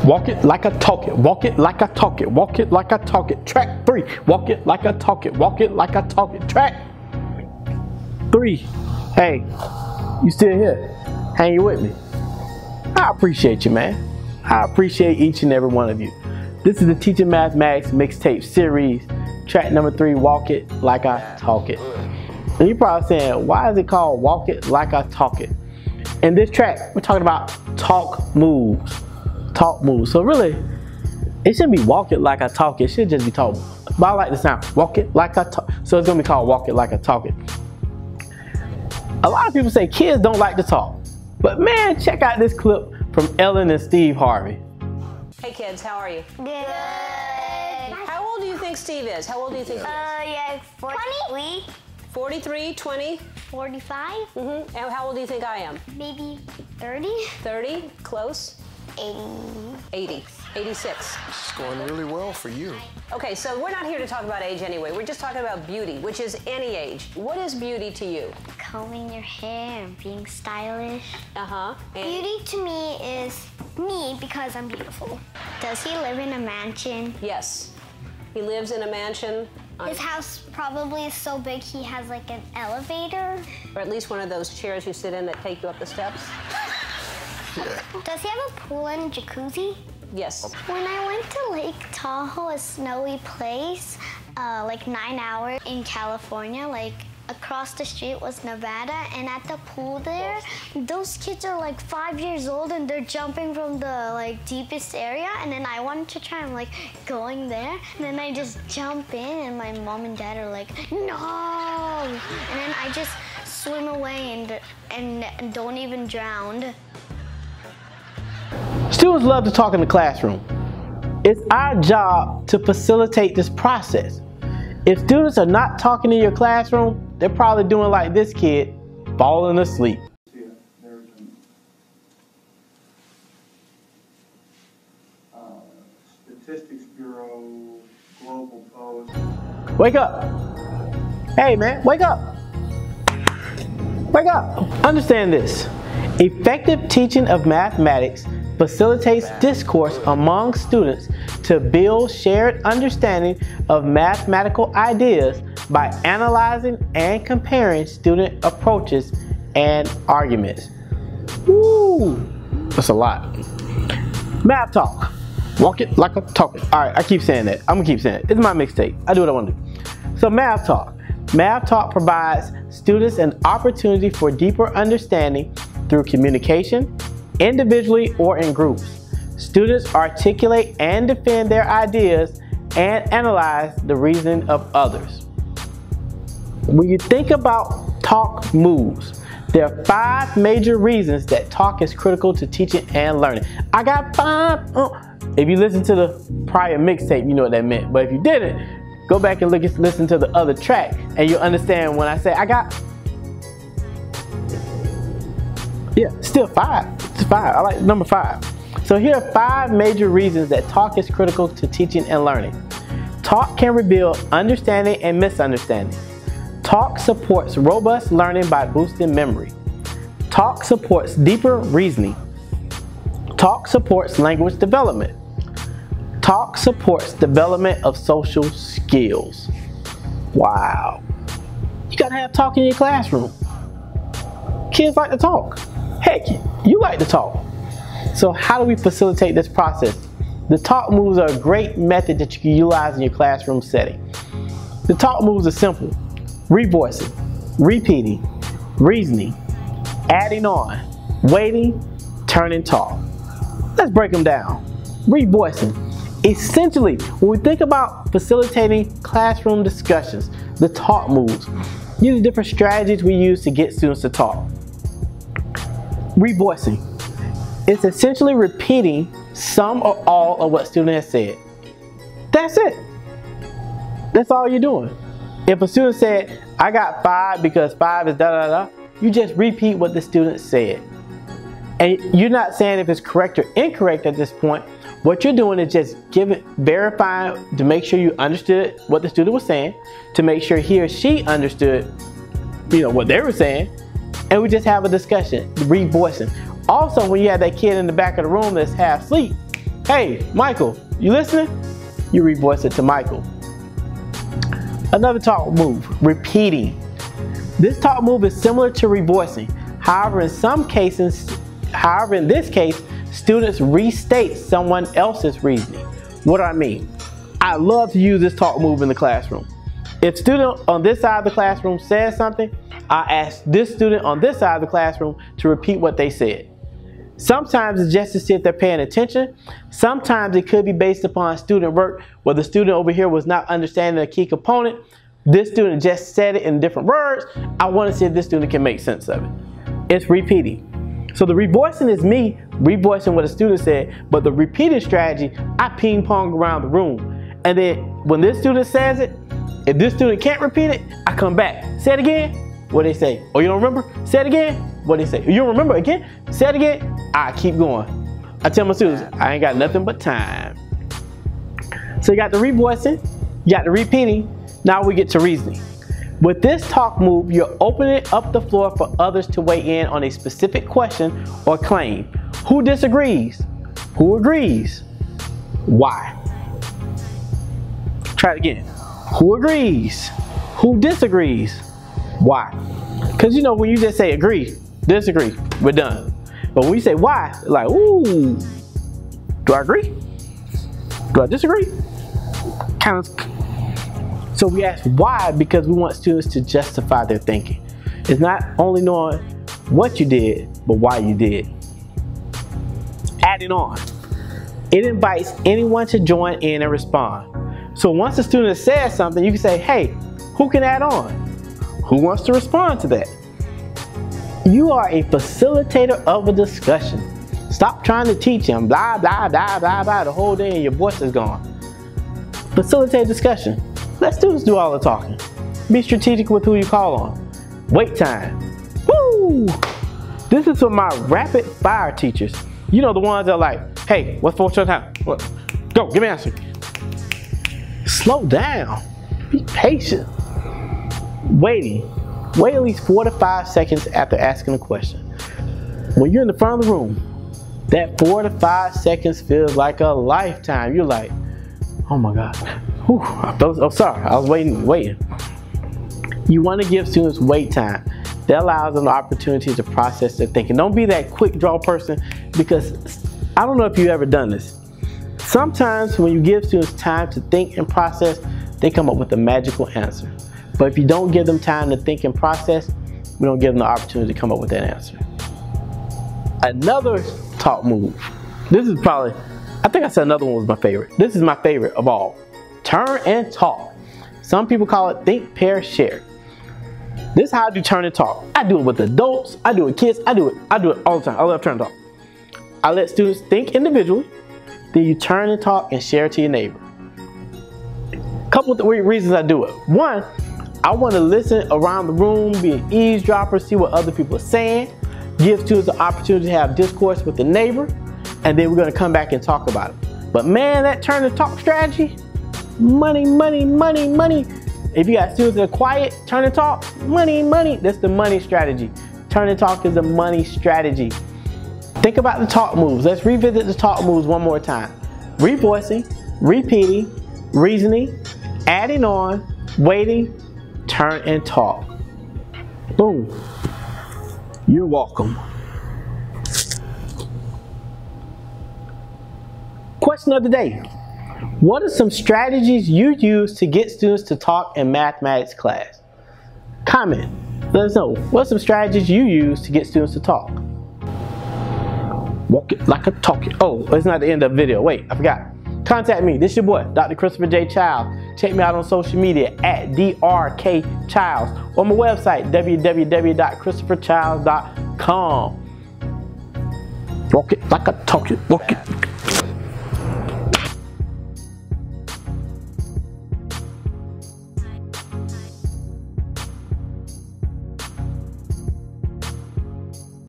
Walk it like I talk it, walk it like I talk it, walk it like I talk it. Track 3, walk it like I talk it, walk it like I talk it. Track 3. Hey, you still here? Hanging with me? I appreciate you, man. I appreciate each and every one of you. This is the Teaching Mathematics Mixtape Series, track number 3, walk it like I talk it. And you're probably saying, why is it called walk it like I talk it? In this track, we're talking about talk moves. Talk moves. So really, it shouldn't be walk it like I talk it. It should just be talk. But I like the sound. Walk it like I talk. So it's going to be called walk it like I talk it. A lot of people say kids don't like to talk. But man, check out this clip from Ellen and Steve Harvey. Hey kids, how are you? Good. How old do you think Steve is? How old do you think he is? Yeah, 43. 43, 20? 45. And how old do you think I am? Maybe 30. 30? Close? 80. 80. 86. It's going really well for you. Okay, so we're not here to talk about age anyway. We're just talking about beauty, which is any age. What is beauty to you? Combing your hair and being stylish. Uh-huh. Beauty to me is me because I'm beautiful. Does he live in a mansion? Yes. He lives in a mansion. His house probably is so big he has like an elevator. Or at least one of those chairs you sit in that take you up the steps. Yeah. Does he have a pool and a jacuzzi? Yes. When I went to Lake Tahoe, a snowy place, like 9 hours in California, like across the street was Nevada, and at the pool there, those kids are like 5 years old and they're jumping from the like deepest area, and then I wanted to try, I'm like going there, and then I just jump in and my mom and dad are like, no! And then I just swim away and don't even drown. Students love to talk in the classroom. It's our job to facilitate this process. If students are not talking in your classroom, they're probably doing like this kid, falling asleep. Statistics Bureau, Global Post. Wake up. Hey man, wake up. Wake up. Understand this. Effective teaching of mathematics facilitates discourse among students to build shared understanding of mathematical ideas by analyzing and comparing student approaches and arguments. Woo! That's a lot. Math talk. Walk it like I talk it. Alright, I keep saying that. I'm gonna keep saying it. It's my mixtape. I do what I want to do. So math talk. Math talk provides students an opportunity for deeper understanding through communication, individually or in groups. Students articulate and defend their ideas and analyze the reasoning of others. When you think about talk moves, there are 5 major reasons that talk is critical to teaching and learning. I got 5. If you listen to the prior mixtape, you know what that meant. But if you didn't, go back and listen to the other track and you'll understand when I say I got. Yeah, still 5. It's 5. I like number 5. So here are 5 major reasons that talk is critical to teaching and learning. Talk can reveal understanding and misunderstanding. Talk supports robust learning by boosting memory. Talk supports deeper reasoning. Talk supports language development. Talk supports development of social skills. Wow. You gotta have talk in your classroom. Kids like to talk. Heck, you like to talk. So how do we facilitate this process? The talk moves are a great method that you can utilize in your classroom setting. The talk moves are simple. Revoicing, repeating, reasoning, adding on, waiting, turning talk. Let's break them down. Revoicing. Essentially, when we think about facilitating classroom discussions, the talk moves, these are different strategies we use to get students to talk. Revoicing. It's essentially repeating some or all of what student has said. That's it. That's all you're doing. If a student said, I got 5 because 5 is da da da, you just repeat what the student said. And you're not saying if it's correct or incorrect at this point. What you're doing is just verifying to make sure you understood what the student was saying, to make sure he or she understood, what they were saying, and we just have a discussion, revoicing. Also, when you have that kid in the back of the room that's half asleep, Hey, Michael, you listening? You revoice it to Michael. Another talk move, repeating. This talk move is similar to revoicing. However, in this case, students restate someone else's reasoning. What do I mean? I love to use this talk move in the classroom. If student on this side of the classroom says something, I ask this student on this side of the classroom to repeat what they said. Sometimes it's just to see if they're paying attention. Sometimes it could be based upon student work where the student over here was not understanding a key component. This student just said it in different words. I want to see if this student can make sense of it. It's repeating. So the revoicing is me revoicing what a student said, but the repeating strategy, I ping pong around the room. And then when this student says it, if this student can't repeat it, I come back. Say it again. What they say? Oh, you don't remember? Say it again. What they say? You don't remember again? Say it again. I keep going. I tell my students, I ain't got nothing but time. So you got the revoicing, you got the repeating. Now we get to reasoning. With this talk move, you're opening up the floor for others to weigh in on a specific question or claim. Who disagrees? Who agrees? Why? Try it again. Who agrees? Who disagrees? Why? Because you know, when you just say agree, disagree, we're done. But when you say why, like, ooh, do I agree? Do I disagree? Kind of. So we ask why because we want students to justify their thinking. It's not only knowing what you did, but why you did. Adding on. It invites anyone to join in and respond. So once the student says something, you can say, hey, who can add on? Who wants to respond to that? You are a facilitator of a discussion. Stop trying to teach them blah, blah, blah, blah, blah the whole day and your voice is gone. Facilitate discussion. Let students do all the talking. Be strategic with who you call on. Wait time. Woo! This is for my rapid fire teachers. You know, the ones that are like, hey, what's 4 time? What? Go, give me an answer. Slow down. Be patient. Waiting. Wait at least 4 to 5 seconds after asking a question. When you're in the front of the room, that 4 to 5 seconds feels like a lifetime. You're like, oh my God. Whew, I'm sorry, I was waiting. You want to give students wait time. That allows them the opportunity to process their thinking. Don't be that quick draw person, because I don't know if you've ever done this. Sometimes when you give students time to think and process, they come up with a magical answer. But if you don't give them time to think and process, we don't give them the opportunity to come up with that answer. Another talk move. This is probably, I think I said another one was my favorite. This is my favorite of all. Turn and talk. Some people call it think, pair, share. This is how I do turn and talk. I do it with adults, I do it with kids, I do it all the time. I love turn and talk. I let students think individually, then you turn and talk and share it to your neighbor. A couple of reasons I do it. One, I want to listen around the room, be an eavesdropper, see what other people are saying, give students the opportunity to have discourse with the neighbor, and then we're going to come back and talk about it. But man, that turn and talk strategy, money, money, money, money. If you got students that are quiet, turn and talk, money, money. That's the money strategy. Turn and talk is the money strategy. Think about the talk moves. Let's revisit the talk moves one more time. Revoicing, repeating, reasoning, adding on, waiting, turn and talk. Boom. You're welcome. Question of the day. What are some strategies you use to get students to talk in mathematics class? Comment. Let us know. What are some strategies you use to get students to talk? Walk it like a talk it. Oh, it's not the end of the video. Wait, I forgot. Contact me. This is your boy, Dr. Christopher J. Childs. Check me out on social media at drkchilds or my website, www.christopherchilds.com. Walk it like a talk it. Walk it.